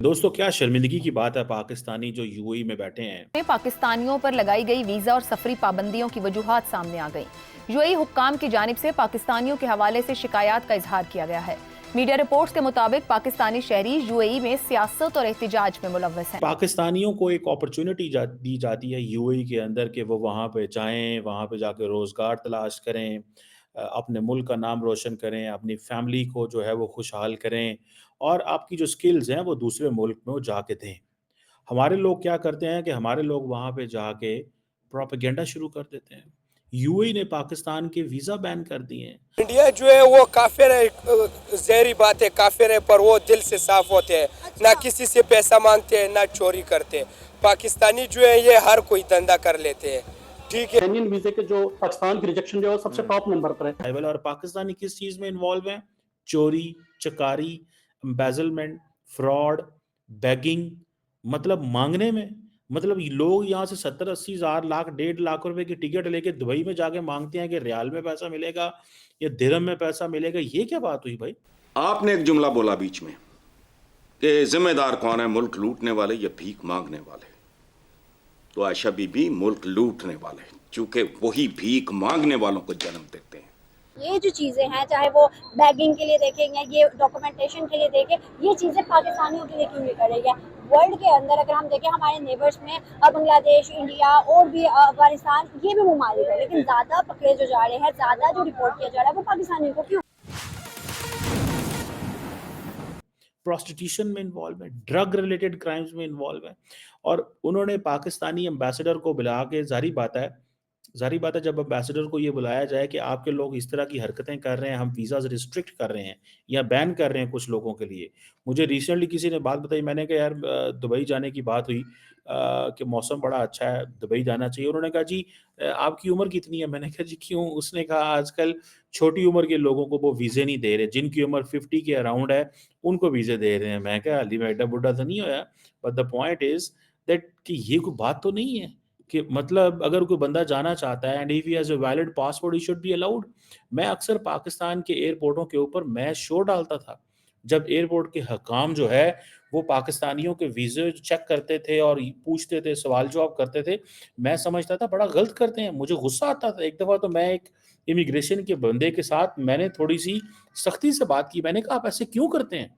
दोस्तों, क्या शर्मिंदगी की बात है, पाकिस्तानी जो यूएई में बैठे हैं। में पाकिस्तानियों पर लगाई गई वीजा और सफरी पाबंदियों की वजूहात सामने आ गई। यूएई हुक्काम की जानिब से पाकिस्तानियों के हवाले से शिकायत का इजहार किया गया है। मीडिया रिपोर्ट्स के मुताबिक पाकिस्तानी शहरी यूएई में सियासत और एहतजाज में मुलव्वस हैं। पाकिस्तानियों को एक अपॉर्चुनिटी दी जाती है यूएई के अंदर कि वो वहाँ पे जाएं, वहाँ पे जाके रोज़गार तलाश करें, अपने मुल्क का नाम रोशन करें, अपनी फैमिली को जो है वो खुशहाल करें और आपकी जो स्किल्स हैं वो दूसरे मुल्क में वो जाके दें। हमारे लोग क्या करते हैं कि हमारे लोग वहाँ पे जाके प्रोपेगेंडा शुरू कर देते हैं। यूएई ने पाकिस्तान के वीज़ा बैन कर दिए हैं। इंडिया जो है वो काफिर है, जहरी बात है, काफिर है, पर वो दिल से साफ होते हैं, ना किसी से पैसा मांगते हैं ना चोरी करते हैं। पाकिस्तानी जो है ये हर कोई धंधा कर लेते हैं, ठीक है। इंडियन वीजे के जो पाकिस्तान की रिजेक्शन जो है सबसे टॉप नंबर पर है। और पाकिस्तानी किस चीज़ में इन्वॉल्व हैं? चोरी, चकारी, एम्बेजलमेंट, फ्रॉड, बेगिंग, मतलब मांगने में। मतलब ये लोग यहाँ से 70-80 हज़ार, लाख, 1.5 लाख रुपए की टिकट लेके दुबई में जाके मांगते हैं कि रियाल में पैसा मिलेगा या दिरहम में पैसा मिलेगा। ये क्या बात हुई भाई? आपने एक जुमला बोला बीच में कि जिम्मेदार कौन है, मुल्क लूटने वाले या भीख मांगने वाले? तो आयशा बीबी मुल्क लूटने वाले, चूंकि वही भीख मांगने वालों को जन्म देते हैं। ये जो चीज़ें हैं, चाहे वो बैगिंग के लिए देखें या ये डॉक्यूमेंटेशन के लिए देखें, ये चीज़ें पाकिस्तानियों के लिए क्यों नहीं करेंगे? वर्ल्ड के अंदर अगर हम देखें, हमारे नेबर्स में बांग्लादेश, इंडिया और भी अफगानिस्तान, ये भी ममालिक है, लेकिन ज़्यादा पकड़े जो जा रहे हैं, ज़्यादा जो रिपोर्ट किया जा रहा है वो पाकिस्तानियों को क्यों? प्रोस्टिट्यूशन में इन्वॉल्व है, ड्रग रिलेटेड क्राइम्स में इन्वॉल्व है और उन्होंने पाकिस्तानी एम्बेसडर को बुला के, ज़ाहिर बात है जब एम्बेसडर को ये बुलाया जाए कि आपके लोग इस तरह की हरकतें कर रहे हैं, हम वीज़ाज़ रिस्ट्रिक्ट कर रहे हैं या बैन कर रहे हैं कुछ लोगों के लिए। मुझे रिसेंटली किसी ने बात बताई, मैंने कहा यार दुबई जाने की बात हुई कि मौसम बड़ा अच्छा है, दुबई जाना चाहिए। उन्होंने कहा जी आपकी उम्र कितनी है? मैंने कहा जी क्यों? उसने कहा आजकल छोटी उम्र के लोगों को वो वीज़े नहीं दे रहे, जिनकी उम्र 50 के अराउंड है, उनको वीज़े दे रहे हैं। मैं कहा हाली मैं एड्डा बुड्ढा तो नहीं होया, but the point is that कि ये कोई बात तो नहीं है। कि मतलब अगर कोई बंदा जाना चाहता है and if he has a valid passport he should be allowed. मैं अक्सर पाकिस्तान के एयरपोर्टों के ऊपर मैं शो डालता था। जब एयरपोर्ट के हकाम जो है वो पाकिस्तानियों के वीज़े चेक करते थे और पूछते थे, सवाल-जवाब करते थे। मैं समझता था बड़ा गलत करते हैं, मुझे गुस्सा आता था। एक दफ़ा तो मैं एक इमिग्रेशन के बंदे के साथ मैंने थोड़ी-सी सख्ती से बात की। मैंने कहा आप ऐसे क्यों करते हैं?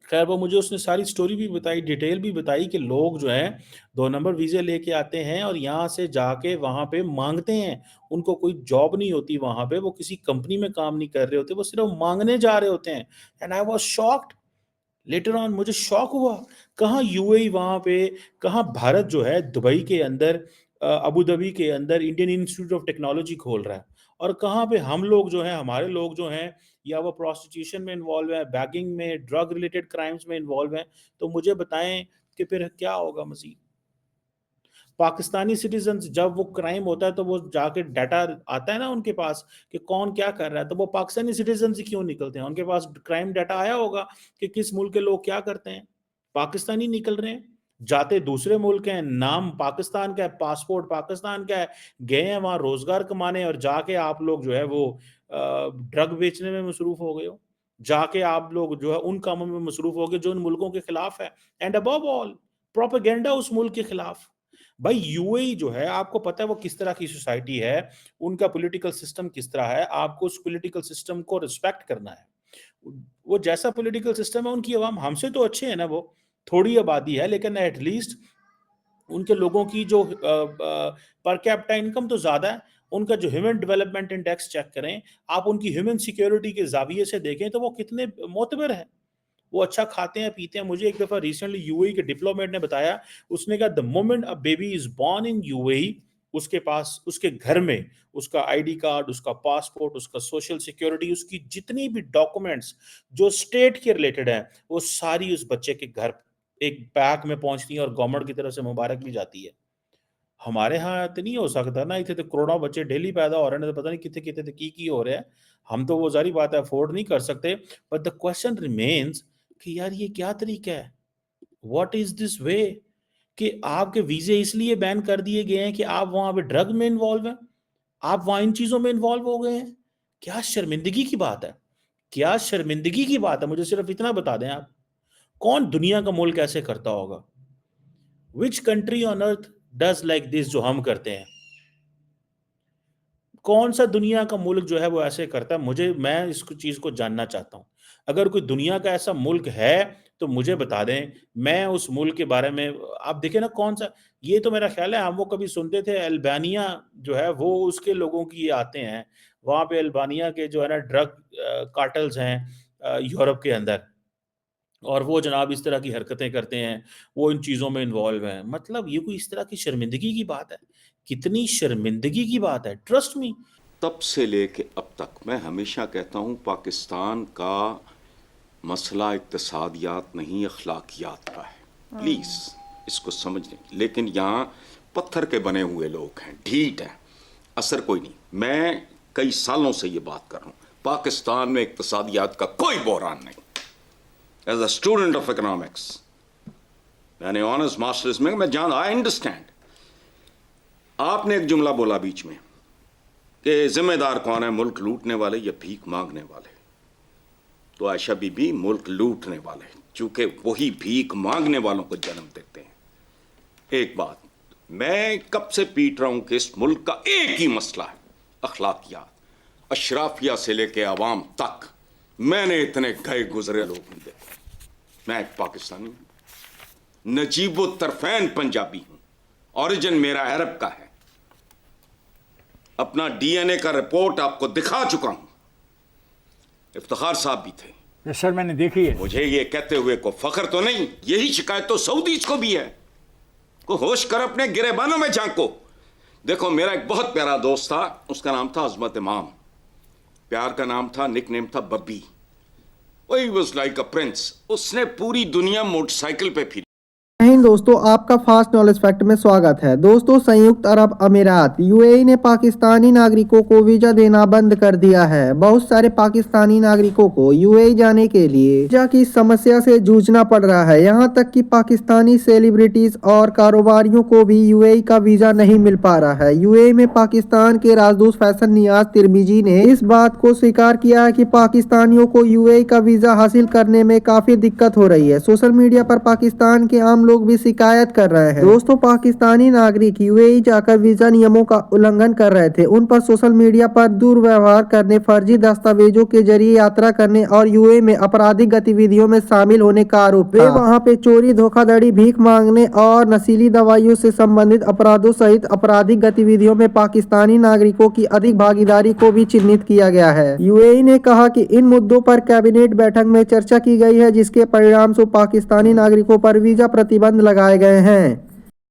खैर वो मुझे उसने सारी स्टोरी भी बताई, डिटेल भी बताई कि लोग जो हैं 2 नंबर वीज़े लेके आते हैं और यहाँ से जाके वहाँ पे माँगते हैं। उनको कोई जॉब नहीं होती वहाँ पे, वो किसी कंपनी में काम नहीं कर रहे होते, वो सिर्फ़ माँगने जा रहे होते हैं। And I was shocked. Later on मुझे शॉक हुआ, कहाँ यूएई वहाँ पे, कहाँ भारत जो है दुबई के अंदर अबू धाबी के अंदर इंडियन इंस्टीट्यूट ऑफ टेक्नोलॉजी खोल रहा है और कहाँ पे हम लोग जो हैं, हमारे लोग जो हैं या वो प्रोस्टिट्यूशन में इन्वॉल्व है, बैगिंग में, ड्रग रिलेटेड क्राइम्स में इन्वॉल्व हैं। तो मुझे बताएँ कि फिर क्या होगा मज़ीद? पाकिस्तानी सिटीज़न्स जब वो क्राइम होता है तो वो जाके डाटा आता है ना उनके पास कि कौन क्या कर रहा है, तो वो पाकिस्तानी सिटीज़न्स ही क्यों निकलते हैं? उनके पास क्राइम डाटा आया होगा कि किस मुल्क के लोग क्या करते हैं। पाकिस्तानी निकल रहे हैं, जाते दूसरे मुल्क हैं, नाम पाकिस्तान का है, पासपोर्ट पाकिस्तान का है, गए हैं वहाँ रोज़गार कमाने और जाके आप लोग जो है वो ड्रग बेचने में मसरूफ़ हो गए हो। जाके आप लोग जो है उन कामों में मसरूफ़ हो गए जो उन मुल्कों के खिलाफ है एंड अबव ऑल प्रोपेगेंडा उस मुल्क के खिलाफ। भाई यूएई जो है आपको पता है वो किस तरह की सोसाइटी है, उनका पॉलिटिकल सिस्टम किस तरह है, आपको उस पॉलिटिकल सिस्टम को रिस्पेक्ट करना है। वो जैसा पॉलिटिकल सिस्टम है उनकी अवाम हमसे तो अच्छे हैं ना वो, थोड़ी आबादी है लेकिन एट लीस्ट उनके लोगों की जो पर कैपिटा इनकम तो ज़्यादा है, उनका जो ह्यूमन डेवलपमेंट इंडेक्स चेक करें, आप उनकी ह्यूमन सिक्योरिटी के ज़ाविये से देखें तो वो कितने मोतबर हैं। वो अच्छा खाते हैं, पीते हैं। मुझे एक दफ़ा रिसेंटली यूएई के डिप्लोमेट ने बताया, उसने कहा the moment a baby is born in UAE उसके पास उसके घर में उसका आईडी कार्ड, उसका पासपोर्ट, उसका सोशल सिक्योरिटी, उसकी जितनी भी डॉक्यूमेंट्स जो स्टेट के रिलेटेड हैं, वो सारी उस बच्चे के घर एक बैग में पहुँचती हैं और गवर्नमेंट की तरफ से मुबारक भी जाती है। हमारे यहाँ तो नहीं हो सकता ना, इतने तो करोड़ों बच्चे डेली पैदा हो रहे हैं, तो पता नहीं कितने-कितने तो की हो रहे हैं। हम तो वो ज़ाहिर बात है अफ़ोर्ड नहीं कर सकते, बट द क्वेश्चन रिमेन्स कि यार ये क्या तरीका है? What is this way? कि आपके वीज़े इसलिए बैन कर दिए गए हैं कि आप वहाँ पे ड्रग में इन्वॉल्व हैं, आप वहाँ इन चीज़ों में इन्वॉल्व हो गए हैं। क्या शर्मिंदगी की बात है! क्या शर्मिंदगी की बात है, मुझे सिर्फ़ इतना बता दें आप। कौन दुनिया का मुल्क ऐसे करता होगा? Which country on earth does like this जो हम करते हैं? कौन सा दुनिया का मुल्क जो है वो ऐसे करता है? मैं इस चीज को जानना चाहता हूं। अगर कोई दुनिया का ऐसा मुल्क है तो मुझे बता दें, मैं उस मुल्क के बारे में आप देखें ना कौन सा। ये तो मेरा ख्याल है हम वो कभी सुनते थे अल्बानिया जो है वो उसके लोगों की ये आते हैं, वहां पे अल्बानिया के जो है ना ड्रग कार्टल्स हैं यूरोप के अंदर, और वो जनाब इस तरह की हरकतें करते हैं, वो इन चीज़ों में इन्वॉल्व हैं। मतलब ये कोई इस तरह की शर्मिंदगी की बात है? कितनी शर्मिंदगी की बात है, ट्रस्ट मी। तब से लेके अब तक मैं हमेशा कहता हूँ पाकिस्तान का मसला इक्तसादियात नहीं अखलाकियात का है। प्लीज़ इसको समझ लें। लेकिन यहाँ पत्थर के बने हुए लोग हैं, ढीठ हैं, असर कोई नहीं। मैं कई सालों से ये बात कर रहा हूँ, पाकिस्तान में इक्तसादियात का कोई बहरान नहीं। As a student of economics, मैंने ऑनर्स मास्टर्स में आई अंडरस्टैंड। आपने एक जुमला बोला बीच में कि जिम्मेदार कौन है, मुल्क लूटने वाले या भीख मांगने वाले? तो आयशा बीबी मुल्क लूटने वाले, चूंकि वही भीख मांगने वालों को जन्म देते हैं। एक बात मैं कब से पीट रहा हूं कि इस मुल्क का एक ही मसला है, अखलाकियात। अशराफिया से लेके आवाम तक मैंने इतने गए गुजरे लोग नहीं देखे। मैं एक पाकिस्तानी हूं, नजीबो तरफैन पंजाबी हूं, ओरिजिन मेरा अरब का है। अपना डीएनए का रिपोर्ट आपको दिखा चुका हूं। इफ्तिखार साहब भी थे। यस सर, मैंने देखी है। मुझे ये कहते हुए को फख्र तो नहीं, यही शिकायत तो सऊदीज को भी है। को होश कर अपने गिरेबानों में झांको। देखो मेरा एक बहुत प्यारा दोस्त था, उसका नाम था अजमत इमाम, प्यार का नाम था, निकनेम था Babbi. He was like a prince. उसने पूरी दुनिया मोटरसाइकिल पे फिरी। दोस्तों, आपका फास्ट नॉलेज फैक्ट में स्वागत है। दोस्तों, संयुक्त अरब अमीरात यूएई ने पाकिस्तानी नागरिकों को वीजा देना बंद कर दिया है। बहुत सारे पाकिस्तानी नागरिकों को यूएई जाने के लिए वीजा की समस्या से जूझना पड़ रहा है। यहां तक कि पाकिस्तानी सेलिब्रिटीज और कारोबारियों को भी यूएई का वीजा नहीं मिल पा रहा है। यूएई में पाकिस्तान के राजदूत फैसल नियाज तिरमिजी ने इस बात को स्वीकार किया है कि पाकिस्तानियों को यूएई का वीजा हासिल करने में काफी दिक्कत हो रही है। सोशल मीडिया पर पाकिस्तान के आम लोग भी शिकायत कर रहे हैं। दोस्तों, पाकिस्तानी नागरिक यूएई जाकर वीजा नियमों का उल्लंघन कर रहे थे। उन पर सोशल मीडिया पर दुर्व्यवहार करने, फर्जी दस्तावेजों के जरिए यात्रा करने और यूएई में आपराधिक गतिविधियों में शामिल होने का आरोप है। वहां पे चोरी, धोखाधड़ी, भीख मांगने और नशीली दवाइयों से संबंधित अपराधों सहित आपराधिक गतिविधियों में पाकिस्तानी नागरिकों की अधिक भागीदारी को भी चिन्हित किया गया है। यूएई ने कहा कि इन मुद्दों पर कैबिनेट बैठक में चर्चा की गई है, जिसके परिणाम स्वरूप पाकिस्तानी नागरिकों पर वीजा प्रतिबंध लगाए गए हैं।